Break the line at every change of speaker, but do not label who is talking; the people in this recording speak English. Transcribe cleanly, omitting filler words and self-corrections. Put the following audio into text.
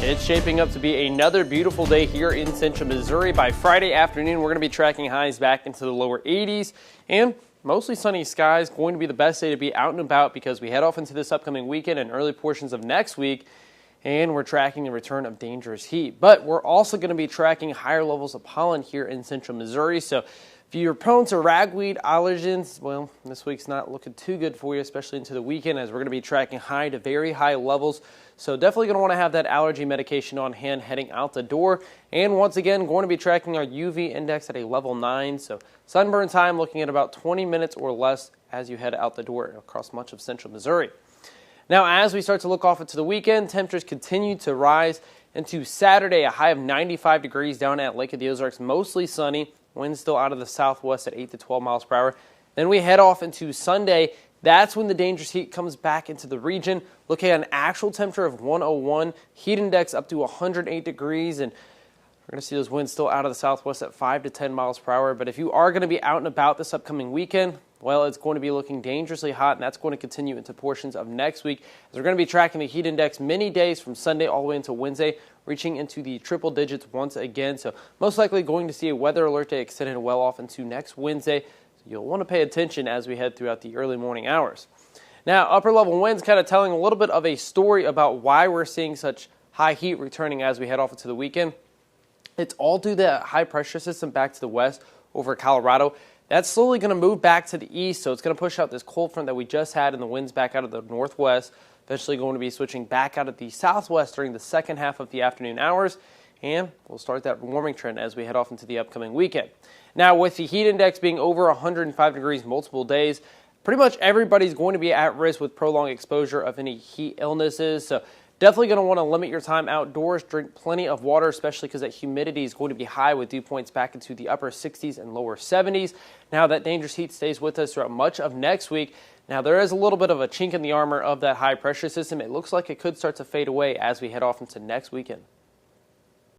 It's shaping up to be another beautiful day here in central Missouri. By Friday afternoon, we're going to be tracking highs back into the lower 80s and mostly sunny skies. Going to be the best day to be out and about because we head off into this upcoming weekend and early portions of next week, and we're tracking the return of dangerous heat. But we're also going to be tracking higher levels of pollen here in central Missouri. So if you're prone to ragweed allergens, well, this week's not looking too good for you, especially into the weekend, as we're going to be tracking high to very high levels. So definitely going to want to have that allergy medication on hand heading out the door. And once again, going to be tracking our UV index at a level 9. So sunburn time looking at about 20 minutes or less as you head out the door across much of central Missouri. Now, as we start to look off into the weekend, temperatures continue to rise into Saturday, a high of 95 degrees down at Lake of the Ozarks, mostly sunny. Winds still out of the southwest at 8 to 12 miles per hour. Then we head off into Sunday. That's when the dangerous heat comes back into the region. Looking at an actual temperature of 101, heat index up to 108 degrees, and we're going to see those winds still out of the southwest at 5 to 10 miles per hour. But if you are going to be out and about this upcoming weekend, well, it's going to be looking dangerously hot, and that's going to continue into portions of next week, as we're going to be tracking the heat index many days from Sunday all the way into Wednesday, reaching into the triple digits once again. So most likely going to see a weather alert day extended well off into next Wednesday. So you'll want to pay attention as we head throughout the early morning hours. Now, upper level winds kind of telling a little bit of a story about why we're seeing such high heat returning as we head off into the weekend. It's all due to that high pressure system back to the west over Colorado. That's slowly going to move back to the east, so it's going to push out this cold front that we just had and the winds back out of the northwest. Eventually going to be switching back out of the southwest during the second half of the afternoon hours, and we'll start that warming trend as we head off into the upcoming weekend. Now, with the heat index being over 105 degrees multiple days, pretty much everybody's going to be at risk with prolonged exposure of any heat illnesses. So definitely going to want to limit your time outdoors. Drink plenty of water, especially because that humidity is going to be high with dew points back into the upper 60s and lower 70s. Now, that dangerous heat stays with us throughout much of next week. Now, there is a little bit of a chink in the armor of that high pressure system. It looks like it could start to fade away as we head off into next weekend.